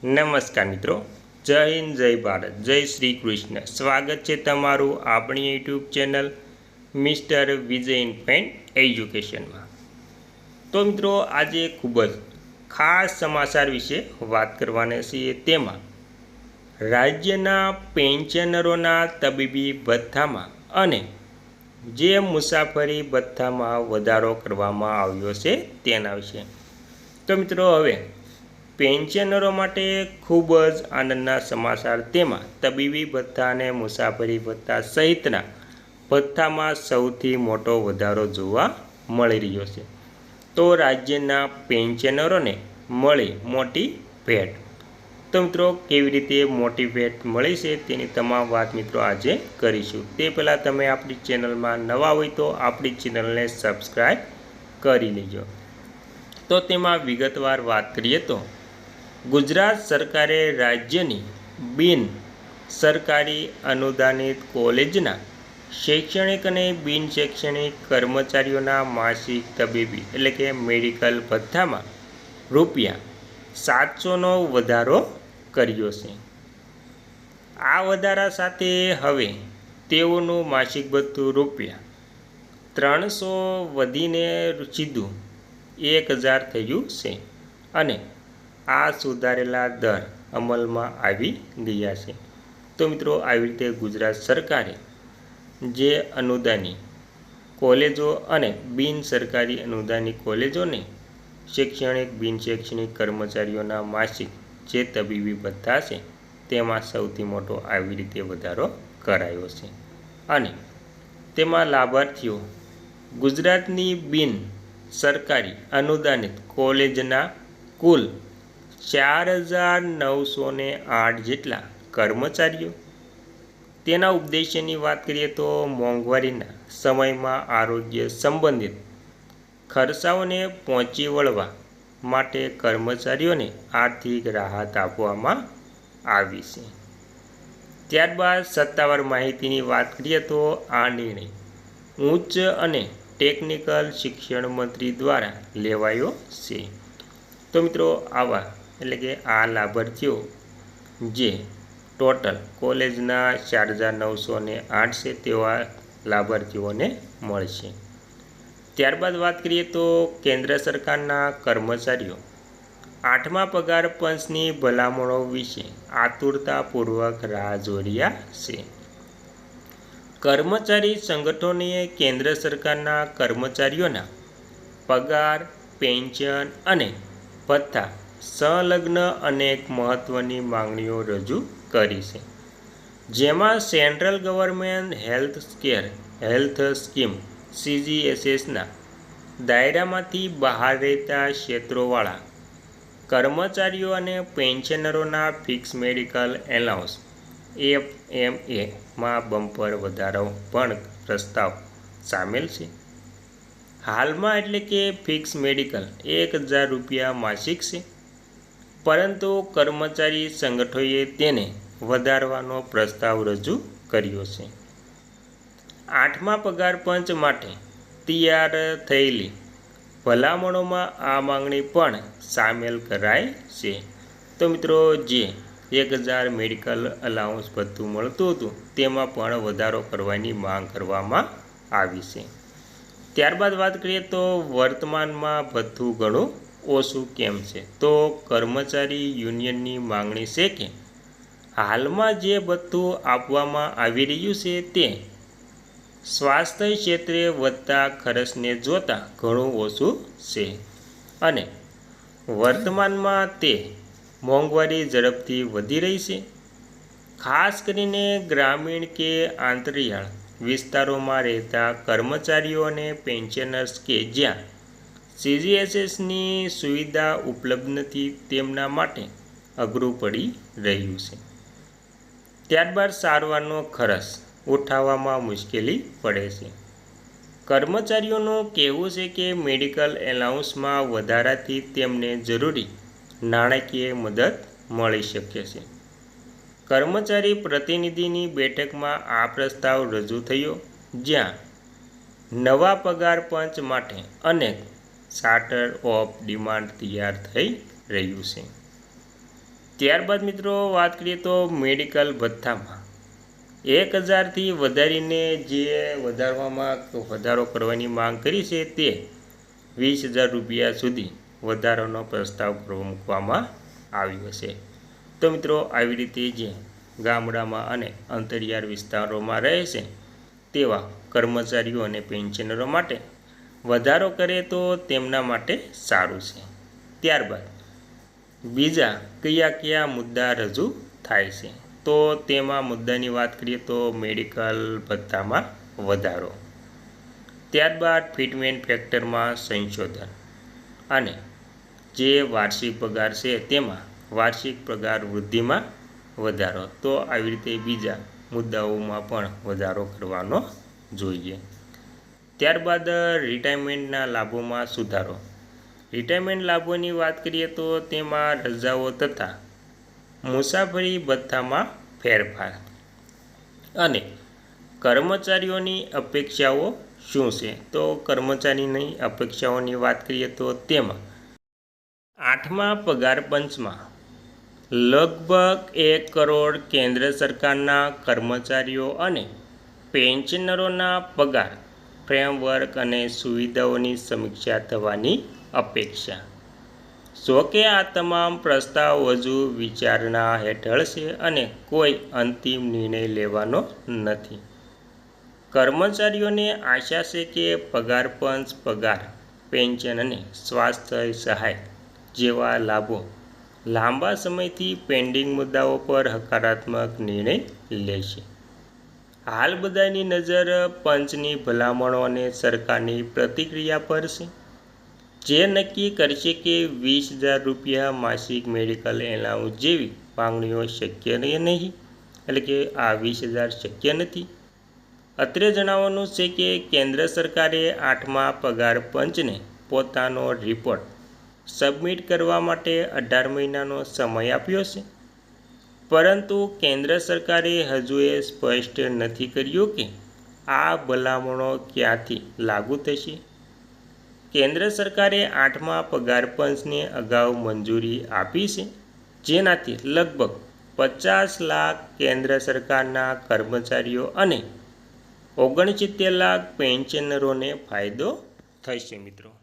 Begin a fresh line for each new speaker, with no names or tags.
નમસ્કાર મિત્રો, જય હિન્દ, જય ભારત, જય શ્રી કૃષ્ણ. સ્વાગત છે તમારું આપણી યુટ્યુબ ચેનલ મિસ્ટર વિજય ઇન્ફેન્ટ એજ્યુકેશનમાં. તો મિત્રો, આજે ખૂબ જ ખાસ સમાચાર વિશે વાત કરવાના છીએ. તેમાં રાજ્યના પેન્શનરોના તબીબી ભથ્થામાં અને જે મુસાફરી ભથ્થામાં વધારો કરવામાં આવ્યો છે તેના વિશે. તો મિત્રો, હવે પેન્શનરો માટે ખૂબ જ આનંદના સમાચાર. તેમાં તબીબી ભથ્થા અને મુસાફરી ભથ્થા સહિતના ભથ્થામાં સૌથી મોટો વધારો જોવા મળી રહ્યો છે. તો રાજ્યના પેન્શનરોને મળી મોટી ભેટ. તો મિત્રો, કેવી રીતે મોટી ભેટ મળી છે તેની તમામ વાત મિત્રો આજે કરીશું. તે પહેલાં તમે આપણી ચેનલમાં નવા હોય તો આપણી ચેનલને સબસ્ક્રાઈબ કરી લેજો. તો તેમાં વિગતવાર વાત કરીએ તો ગુજરાત સરકારે રાજ્યની બિન સરકારી અનુદાનિત કોલેજના શૈક્ષણિક અને બિન શૈક્ષણિક કર્મચારીઓના માસિક તબીબી એટલે કે મેડિકલ ભથ્થામાં ₹700નો વધારો કર્યો છે. આ વધારા સાથે હવે તેઓનું માસિક ભથ્થું ₹300 વધીને સીધું 1000 થયું છે અને આ સુધારેલા દર અમલમાં આવી ગયા છે. તો મિત્રો, આવી રીતે ગુજરાત સરકારે જે અનુદાની કોલેજો અને બિન સરકારી અનુદાની કોલેજોને શૈક્ષણિક બિન શૈક્ષણિક કર્મચારીઓના માસિક જે તબીબી ભથ્થા છે તેમાં સૌથી મોટો આવી રીતે વધારો કરાયો છે. અને તેમાં લાભાર્થીઓ ગુજરાતની બિન સરકારી અનુદાનિત કોલેજના કુલ 4908 જેટલા કર્મચારીઓ. તેના ઉદ્દેશ્યની વાત કરીએ તો મોંઘવારીના સમયમાં આરોગ્ય સંબંધિત ખર્ચાઓને પહોંચી વળવા માટે કર્મચારીઓને આર્થિક રાહત આપવામાં આવી છે. ત્યારબાદ સત્તાવાર માહિતીની વાત કરીએ તો આ નિર્ણય ઉચ્ચ અને ટેકનિકલ શિક્ષણ મંત્રી દ્વારા લેવાયો છે. તો મિત્રો, આવા એટલે કે આ લાભાર્થીઓ જે ટોટલ કોલેજના 4908 છે તેવા લાભાર્થીઓને મળશે. ત્યારબાદ વાત કરીએ તો કેન્દ્ર સરકારના કર્મચારીઓ 8મા પગાર પંચની ભલામણો વિશે આતુરતાપૂર્વક રાહ જોઈ રહ્યા છે. કર્મચારી સંગઠનોએ કેન્દ્ર સરકારના કર્મચારીઓના પગાર, પેન્શન અને ભથ્થા સંલગ્ન અનેક મહત્ત્વની માંગણીઓ રજૂ કરી છે. જેમાં સેન્ટ્રલ ગવર્મેન્ટ હેલ્થ સ્કીમ CGSSના દાયરામાંથી બહાર રહેતા ક્ષેત્રોવાળા કર્મચારીઓ અને પેન્શનરોના ફિક્સ મેડિકલ એલાઉન્સ FMAમાં બમ્પર વધારો પણ પ્રસ્તાવ સામેલ છે. હાલમાં એટલે કે ફિક્સ મેડિકલ ₹1000 માસિક છે, પરંતુ કર્મચારી સંગઠનોએ તેને વધારવાનો પ્રસ્તાવ રજૂ કર્યો છે. 8મા પગાર પંચ માટે તૈયાર થયેલી ભલામણોમાં આ માંગણી પણ સામેલ કરાઈ છે. તો મિત્રો, જે 1000 મેડિકલ અલાઉન્સ ભથ્થું મળતું હતું તેમાં પણ વધારો કરવાની માંગ કરવામાં આવી છે. ત્યારબાદ વાત કરીએ તો વર્તમાનમાં ભથ્થું ઘણું ઓછું કેમ છે? તો કર્મચારી યુનિયનની માંગણી છે કે હાલમાં જે ભથ્થું આપવામાં આવી રહ્યું છે તે સ્વાસ્થ્ય ક્ષેત્રે વધતા ખર્ચને જોતાં ઘણું ઓછું છે અને વર્તમાનમાં તે મોંઘવારી ઝડપથી વધી રહી છે. ખાસ કરીને ગ્રામીણ કે આંતરિયાળ વિસ્તારોમાં રહેતા કર્મચારીઓ અને પેન્શનર્સ કે જ્યાં CGSSની સુવિધા ઉપલબ્ધ નથી તેમના માટે અઘરું પડી રહ્યું છે. ત્યારબાદ સારવારનો ખર્ચ ઉઠાવવામાં મુશ્કેલી પડે છે. કર્મચારીઓનું કહેવું છે કે મેડિકલ એલાઉન્સમાં વધારાથી તેમને જરૂરી નાણાકીય મદદ મળી શકે છે. કર્મચારી પ્રતિનિધિની બેઠકમાં આ પ્રસ્તાવ રજૂ થયો, જ્યાં નવા પગાર પંચ માટે અનેક ચાર્ટર ઓફ ડિમાન્ડ તૈયાર થઈ રહ્યું છે. ત્યારબાદ મિત્રો વાત કરીએ તો મેડિકલ ભથ્થામાં 1000થી વધારીને જે વધારો કરવાની માંગ કરી છે તે 20,000 રૂપિયા સુધી વધારાનો પ્રસ્તાવ મૂકવામાં આવ્યો છે. તો મિત્રો આવી રીતે જે ગામડામાં અને અંતરિયાળ વિસ્તારોમાં રહે છે તેવા કર્મચારીઓ અને પેન્શનરો માટે વધારો કરે તો તેમના માટે સારું છે. ત્યારબાદ બીજા કયા મુદ્દા રજૂ થાય છે તો તેમાં મુદ્દાની વાત કરીએ તો મેડિકલ ભથ્થામાં વધારો, ત્યારબાદ ફિટમેન્ટ ફેક્ટરમાં સંશોધન અને જે વાર્ષિક પગાર છે તેમાં વાર્ષિક પગાર વૃદ્ધિમાં વધારો. તો આવી રીતે બીજા મુદ્દાઓમાં પણ વધારો કરવાનો જોઈએ. ત્યારબાદ રિટાયરમેન્ટના લાભોમાં સુધારો. રિટાયરમેન્ટ લાભોની વાત કરીએ તો તેમાં રજાઓ તથા મુસાફરી ભથ્થામાં ફેરફાર અને કર્મચારીઓની અપેક્ષાઓ શું છે તો કર્મચારીની અપેક્ષાઓની વાત કરીએ તો તેમાં 8મા પગાર પંચમાં લગભગ 1 કરોડ કેન્દ્ર સરકારના કર્મચારીઓ અને પેન્શનરોના પગાર ફ્રેમવર્ક અને સુવિધાઓની સમીક્ષા થવાની અપેક્ષા. જોકે આ તમામ પ્રસ્તાવ હજુ વિચારણા હેઠળ છે અને કોઈ અંતિમ નિર્ણય લેવાનો નથી. કર્મચારીઓને આશા છે કે પગાર પંચ પગાર, પેન્શન અને સ્વાસ્થ્ય સહાય જેવા લાભો લાંબા સમયથી પેન્ડિંગ મુદ્દાઓ પર હકારાત્મક નિર્ણય લેશે. હાલ બધાની નજર પંચની ભલામણો અને સરકારની પ્રતિક્રિયા પર છે, જે નક્કી કરશે કે 20,000 રૂપિયા માસિક મેડિકલ એલાઉન્સ જેવી માંગણીઓ શક્ય નહીં, એટલે કે આ 20,000 શક્ય નથી. અત્રે જણાવવાનું છે કે કેન્દ્ર સરકારે 8મા પગાર પંચને પોતાનો રિપોર્ટ સબમિટ કરવા માટે 18 મહિનાનો સમય આપ્યો છે, પરંતુ કેન્દ્ર સરકારે હજુ એ સ્પષ્ટ નથી કર્યું કે આ ભલામણો ક્યાંથી લાગુ થશે. કેન્દ્ર સરકારે 8મા પગાર પંચને અગાઉ મંજૂરી આપી છે, જેનાથી લગભગ 50 લાખ કેન્દ્ર સરકારના કર્મચારીઓ અને 69 લાખ પેન્શનરોને ફાયદો થશે મિત્રો.